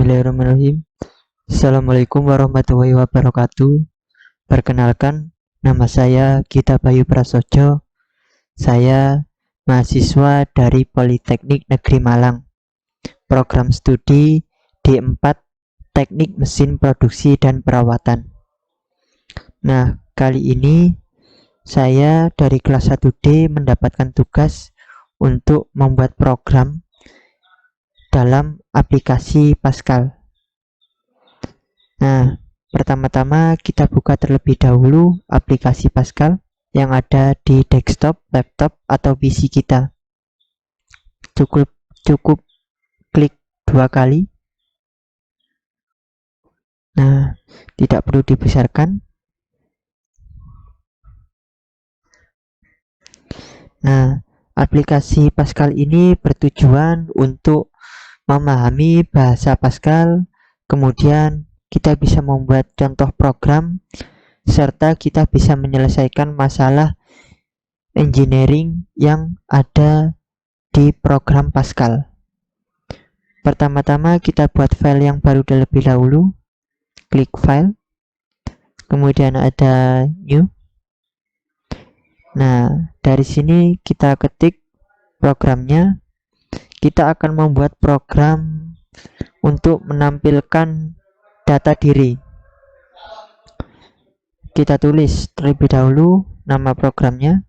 Bismillahirrahmanirrahim. Assalamualaikum warahmatullahi wabarakatuh. Perkenalkan, nama saya Gita Bayu Prasojo. Saya mahasiswa dari Politeknik Negeri Malang, program studi D4 Teknik Mesin Produksi dan Perawatan. Nah, kali ini saya dari kelas 1D mendapatkan tugas untuk membuat program dalam aplikasi Pascal. Nah, pertama-tama kita buka terlebih dahulu aplikasi Pascal yang ada di desktop, laptop, atau PC kita. Cukup klik 2 kali. Nah, tidak perlu dibesarkan. Nah, aplikasi Pascal ini bertujuan untuk memahami bahasa Pascal, kemudian kita bisa membuat contoh program, serta kita bisa menyelesaikan masalah engineering yang ada di program Pascal. Pertama-tama kita buat file yang baru terlebih dahulu, klik file, kemudian ada new. Nah, dari sini kita ketik programnya. Kita akan membuat program untuk menampilkan data diri. Kita tulis terlebih dahulu nama programnya.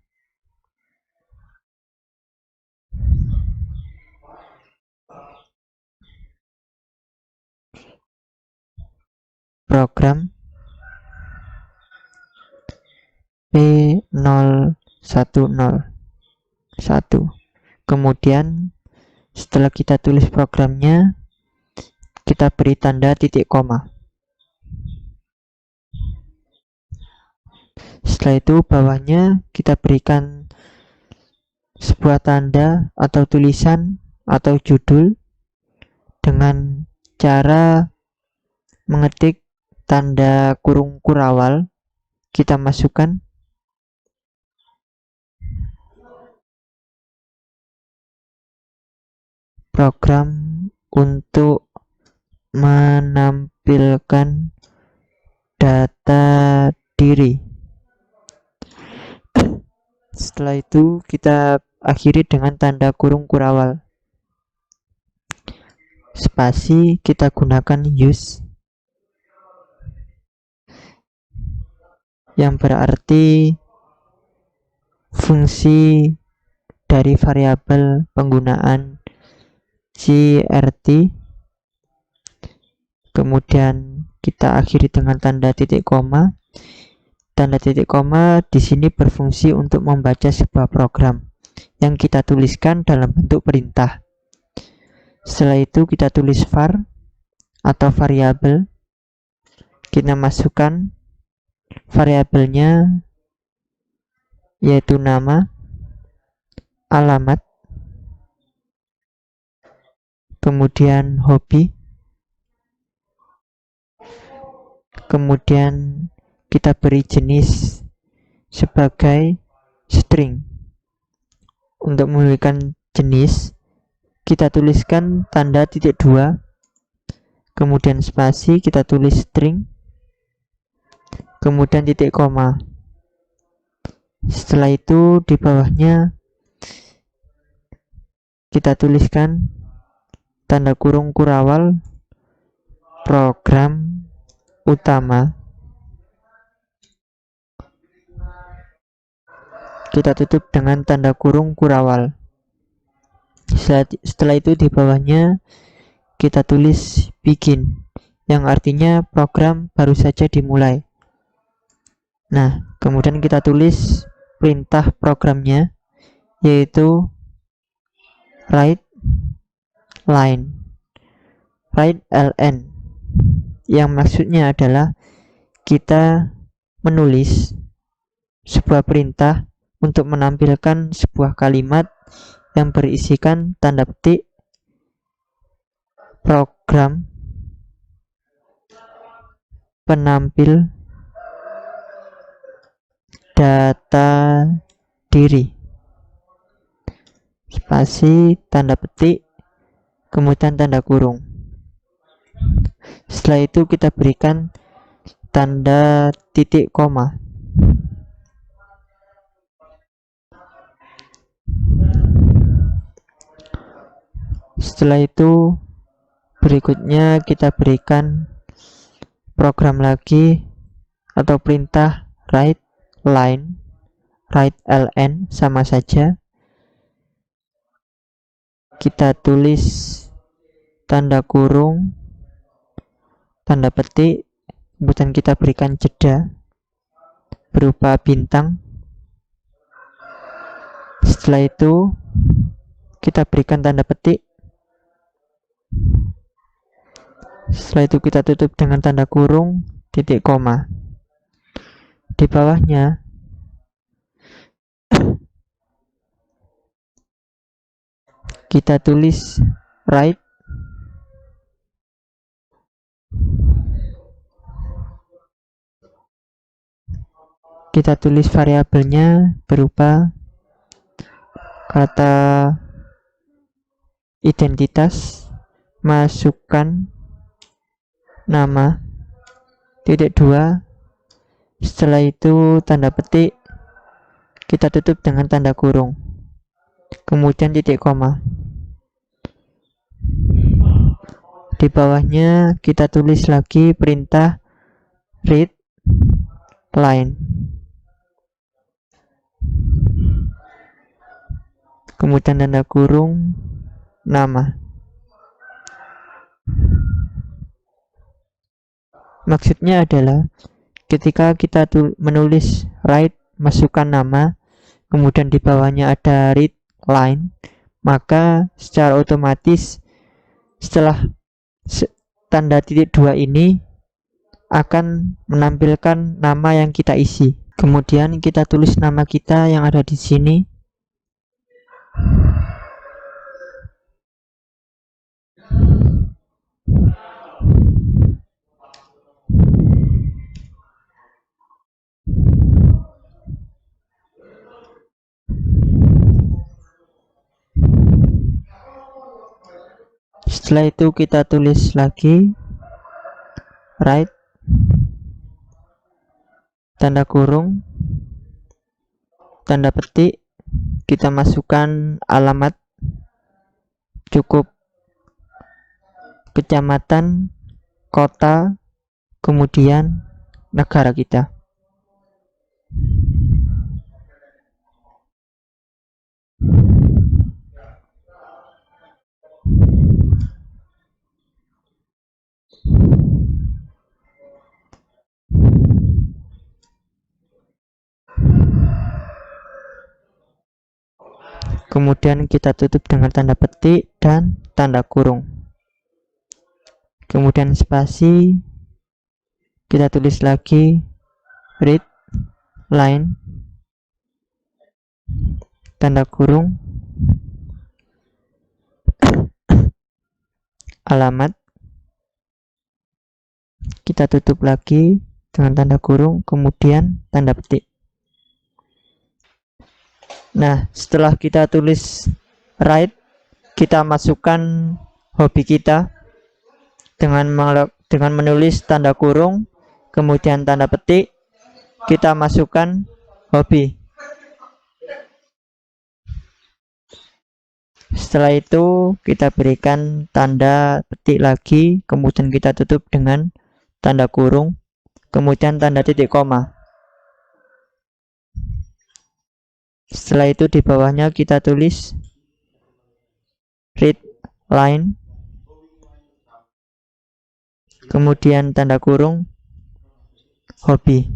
Program P0101. Kemudian setelah kita tulis programnya, kita beri tanda titik koma. Setelah itu bawahnya kita berikan sebuah tanda atau tulisan atau judul dengan cara mengetik tanda kurung kurawal. Kita masukkan program untuk menampilkan data diri. Setelah itu kita akhiri dengan tanda kurung kurawal. Spasi kita gunakan use, yang berarti fungsi dari variabel penggunaan CRT. Kemudian kita akhiri dengan tanda titik koma. Tanda titik koma di sini berfungsi untuk membaca sebuah program yang kita tuliskan dalam bentuk perintah. Setelah itu kita tulis var atau variabel. Kita masukkan variabelnya yaitu nama, alamat, kemudian hobi, kemudian kita beri jenis sebagai string. Untuk memiliki jenis, kita tuliskan tanda titik 2, kemudian spasi, kita tulis string, kemudian titik koma. Setelah itu di bawahnya kita tuliskan tanda kurung kurawal program utama. Kita tutup dengan tanda kurung kurawal. Setelah itu di bawahnya kita tulis begin, yang artinya program baru saja dimulai. Nah, kemudian kita tulis perintah programnya, yaitu write ln, yang maksudnya adalah kita menulis sebuah perintah untuk menampilkan sebuah kalimat yang berisikan tanda petik program penampil data diri, spasi, tanda petik, kemudian tanda kurung. Setelah itu kita berikan tanda titik koma. Setelah itu berikutnya kita berikan program lagi atau perintah write line, write ln sama saja. Kita tulis tanda kurung, tanda petik, kemudian kita berikan jeda berupa bintang. Setelah itu kita berikan tanda petik. Setelah itu kita tutup dengan tanda kurung, titik koma. Di bawahnya kita tulis write kita tulis variabelnya berupa kata identitas, masukkan nama, titik 2. Setelah itu tanda petik, kita tutup dengan tanda kurung, kemudian titik koma. Di bawahnya kita tulis lagi perintah read line, kemudian tanda kurung nama. Maksudnya adalah ketika kita menulis write, masukkan nama, kemudian di bawahnya ada read line, maka secara otomatis setelah tanda titik 2 ini akan menampilkan nama yang kita isi. Kemudian kita tulis nama kita yang ada di sini. Setelah itu kita tulis lagi write tanda kurung, tanda petik, kita masukkan alamat, cukup kecamatan, kota, kemudian negara kita. Kemudian kita tutup dengan tanda petik dan tanda kurung. Kemudian spasi, kita tulis lagi read line, tanda kurung, alamat, kita tutup lagi dengan tanda kurung, kemudian tanda petik. Nah, setelah kita tulis write, kita masukkan hobi kita dengan menulis tanda kurung, kemudian tanda petik, kita masukkan hobi. Setelah itu kita berikan tanda petik lagi, kemudian kita tutup dengan tanda kurung, kemudian tanda titik koma. Setelah itu di bawahnya kita tulis read line, kemudian tanda kurung hobi.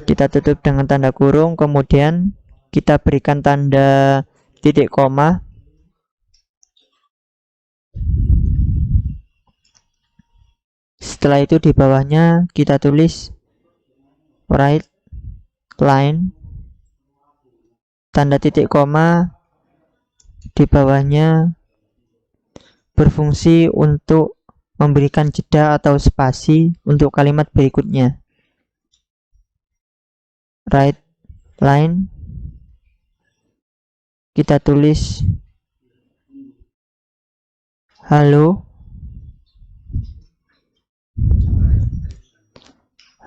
Kita tutup dengan tanda kurung, kemudian kita berikan tanda titik koma. Setelah itu di bawahnya kita tulis write line, tanda titik koma, di bawahnya berfungsi untuk memberikan jeda atau spasi untuk kalimat berikutnya. Write line, kita tulis halo,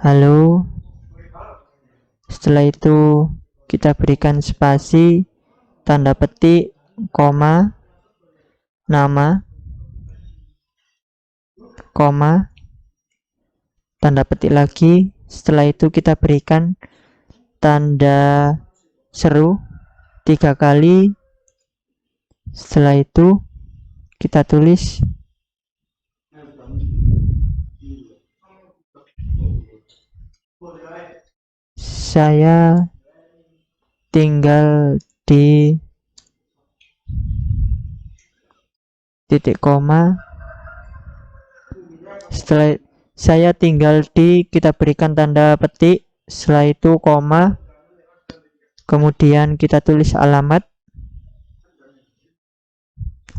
halo. Setelah itu kita berikan spasi, tanda petik, koma, nama, koma, tanda petik lagi. Setelah itu kita berikan tanda seru 3 kali. Setelah itu kita tulis saya tinggal di titik koma. Setelah saya tinggal di, kita berikan tanda petik, setelah itu koma, kemudian kita tulis alamat,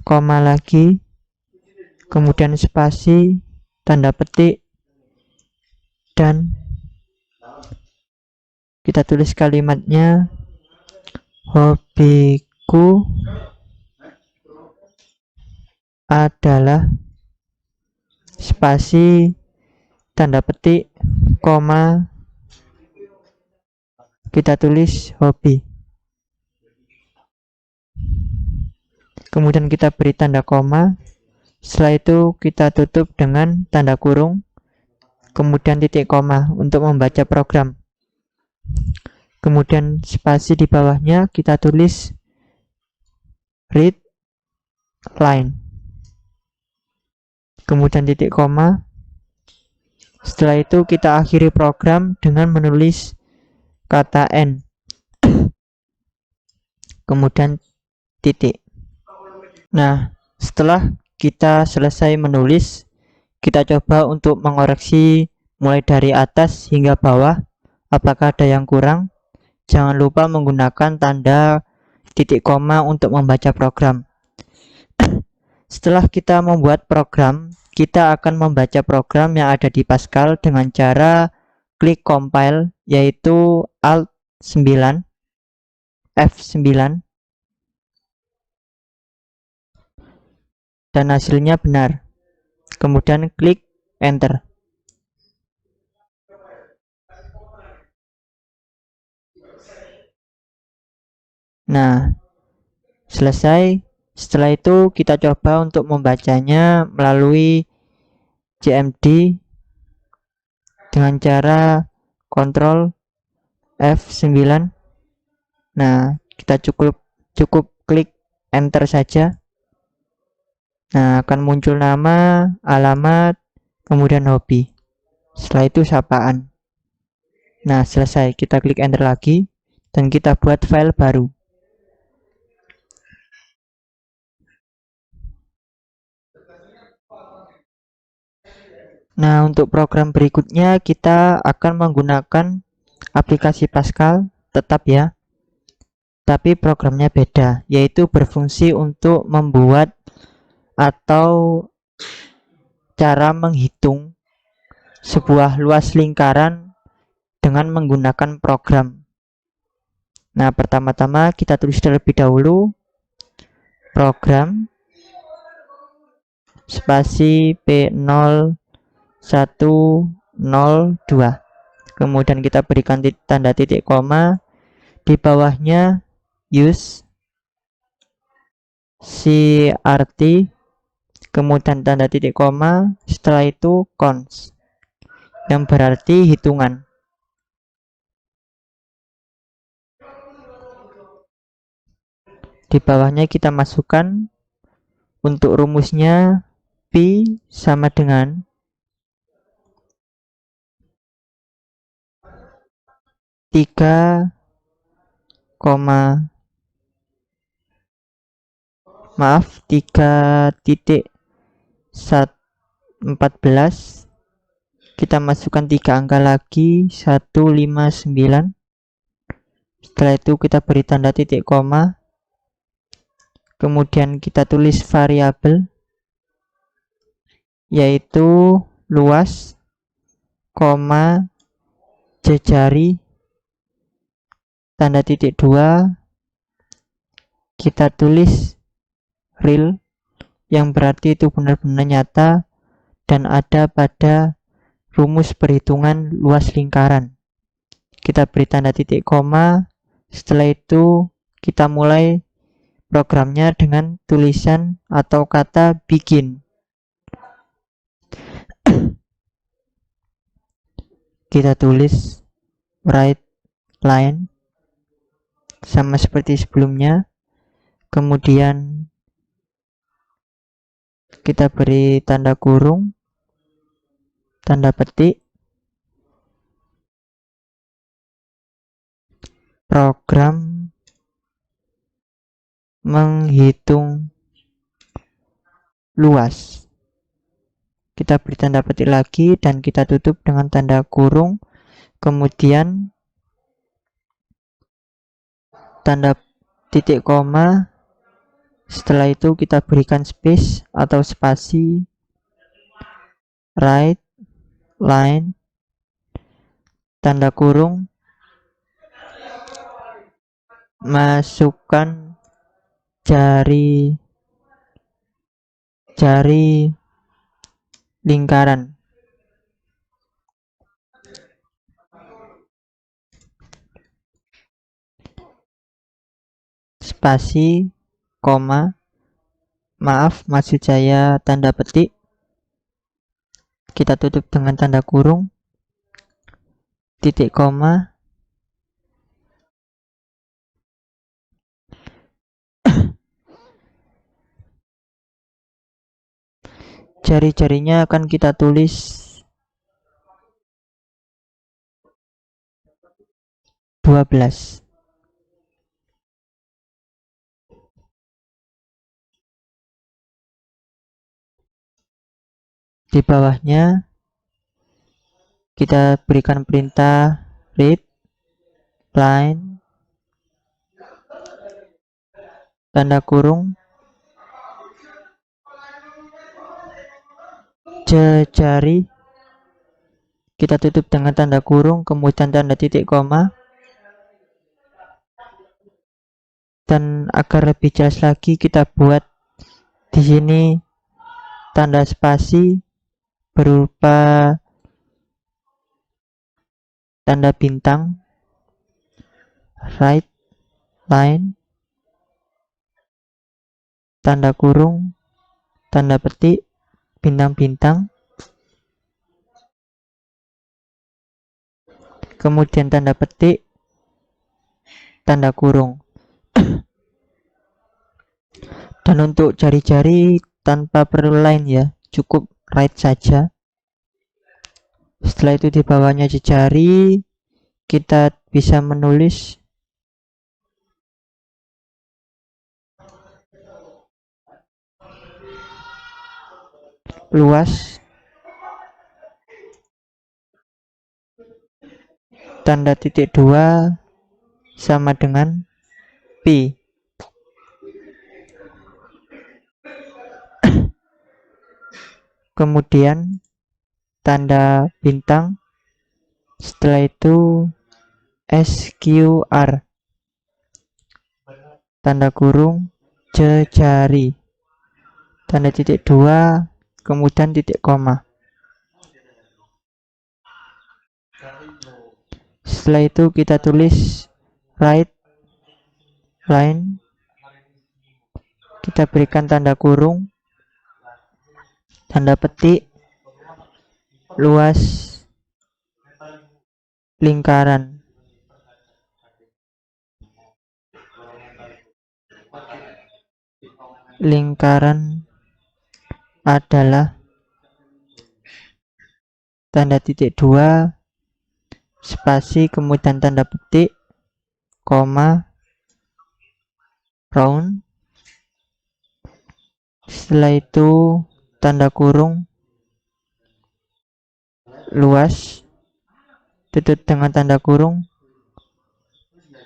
koma lagi, kemudian spasi, tanda petik, dan kita tulis kalimatnya, hobiku adalah spasi, tanda petik, koma, kita tulis hobi. Kemudian kita beri tanda koma. Setelah itu kita tutup dengan tanda kurung, kemudian titik koma untuk membaca program. Kemudian spasi di bawahnya kita tulis read line. Kemudian titik koma. Setelah itu kita akhiri program dengan menulis kata N. Kemudian titik. Nah, setelah kita selesai menulis, kita coba untuk mengoreksi mulai dari atas hingga bawah. Apakah ada yang kurang? Jangan lupa menggunakan tanda titik koma untuk membaca program. Setelah kita membuat program, kita akan membaca program yang ada di Pascal dengan cara klik compile, yaitu Alt 9, F9, dan hasilnya benar. Kemudian klik enter. Nah, selesai. Setelah itu kita coba untuk membacanya melalui CMD dengan cara Ctrl F9. Nah, kita cukup klik enter saja. Nah, akan muncul nama, alamat, kemudian hobi. Setelah itu sapaan. Nah, selesai. Kita klik enter lagi dan kita buat file baru. Nah, untuk program berikutnya kita akan menggunakan aplikasi Pascal, tetap ya. Tapi programnya beda, yaitu berfungsi untuk membuat atau cara menghitung sebuah luas lingkaran dengan menggunakan program. Nah, pertama-tama kita tulis terlebih dahulu program spasi P0102. Kemudian kita berikan tanda titik koma, di bawahnya use CRT, kemudian tanda titik koma, setelah itu cons, yang berarti hitungan. Di bawahnya kita masukkan untuk rumusnya Pi sama dengan tiga 3.14. Kita masukkan 3 angka lagi, 159. Setelah itu kita beri tanda titik koma, kemudian kita tulis variabel, yaitu luas, koma, jejari, tanda titik 2, kita tulis real, yang berarti itu benar-benar nyata dan ada pada rumus perhitungan luas lingkaran. Kita beri tanda titik koma. Setelah itu kita mulai programnya dengan tulisan atau kata begin. Kita tulis write line sama seperti sebelumnya. Kemudian kita beri tanda kurung, tanda petik, program menghitung luas. Kita beri tanda petik lagi dan kita tutup dengan tanda kurung, kemudian tanda titik koma. Setelah itu kita berikan space atau spasi, write line, tanda kurung, masukkan jari lingkaran. Spasi, koma, maaf maksud saya tanda petik. Kita tutup dengan tanda kurung, titik koma, jari-jarinya akan kita tulis 12. Di bawahnya kita berikan perintah read line, tanda kurung, jari, kita tutup dengan tanda kurung, kemudian tanda titik koma. Dan agar lebih jelas lagi kita buat di sini tanda spasi berupa tanda bintang, write line, tanda kurung, tanda petik, bintang-bintang, kemudian tanda petik, tanda kurung. Dan untuk jari-jari tanpa perlu line ya, cukup write saja. Setelah itu di bawahnya jari kita bisa menulis luas, tanda titik 2 sama dengan P. Kemudian tanda bintang, setelah itu SQR, tanda kurung, jari, tanda titik 2, kemudian titik koma. Setelah itu kita tulis write line, kita berikan tanda kurung, tanda petik, luas lingkaran. Lingkaran adalah tanda titik 2, spasi, kemudian tanda petik, koma, round. Setelah itu tanda kurung, luas, tutup dengan tanda kurung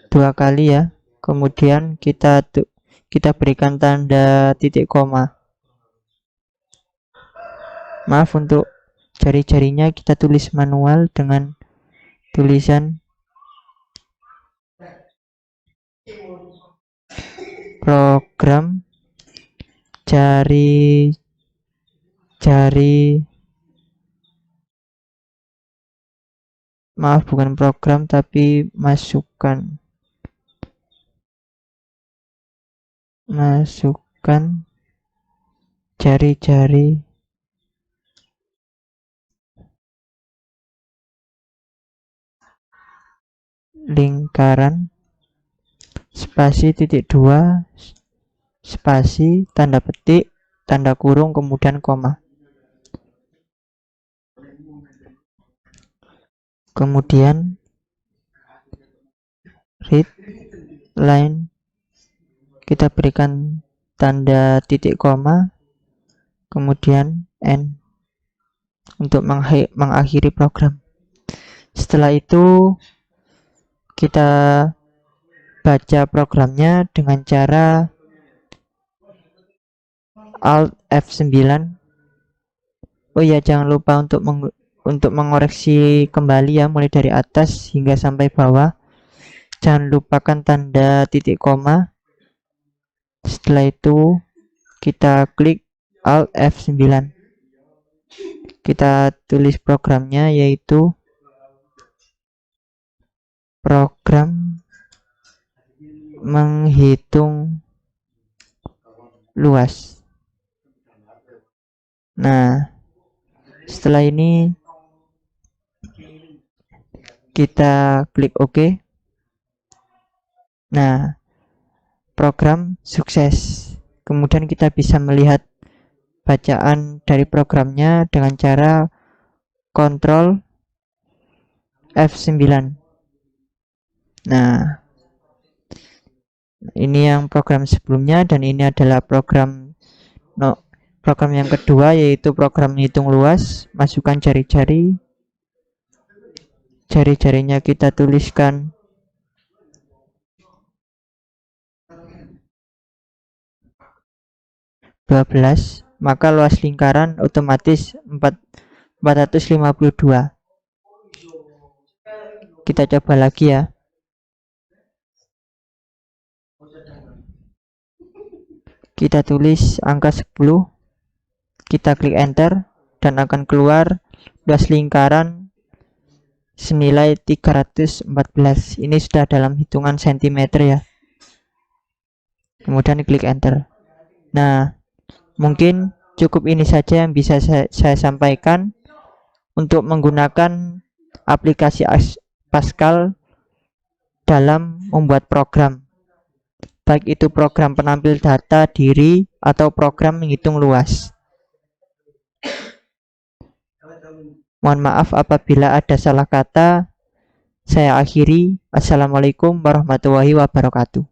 2 kali ya. Kemudian kita berikan tanda titik koma. Maaf, untuk jari-jarinya kita tulis manual dengan tulisan program Cari maaf, bukan program tapi masukan jari-jari lingkaran spasi titik 2 spasi tanda petik tanda kurung kemudian koma, kemudian read line kita berikan tanda titik koma, kemudian end untuk mengakhiri program. Setelah itu kita baca programnya dengan cara Alt F9. Oh ya, jangan lupa untuk mengoreksi kembali ya, mulai dari atas hingga sampai bawah. Jangan lupakan tanda titik koma. Setelah itu kita klik Alt F9. Kita tulis programnya, yaitu program menghitung luas. Nah, setelah ini kita klik OK. Nah, program sukses. Kemudian kita bisa melihat bacaan dari programnya dengan cara Ctrl F9. Nah, ini yang program sebelumnya, dan ini adalah program yang kedua, yaitu program menghitung luas. Masukkan jari-jarinya kita tuliskan 12, maka luas lingkaran otomatis 452. Kita coba lagi ya. Kita tulis angka 10, kita klik enter dan akan keluar luas lingkaran senilai 314. Ini sudah dalam hitungan sentimeter ya. Kemudian klik enter. Nah, mungkin cukup ini saja yang bisa saya sampaikan untuk menggunakan aplikasi Pascal dalam membuat program, baik itu program penampil data diri atau program menghitung luas. Mohon maaf apabila ada salah kata. Saya akhiri. Assalamualaikum warahmatullahi wabarakatuh.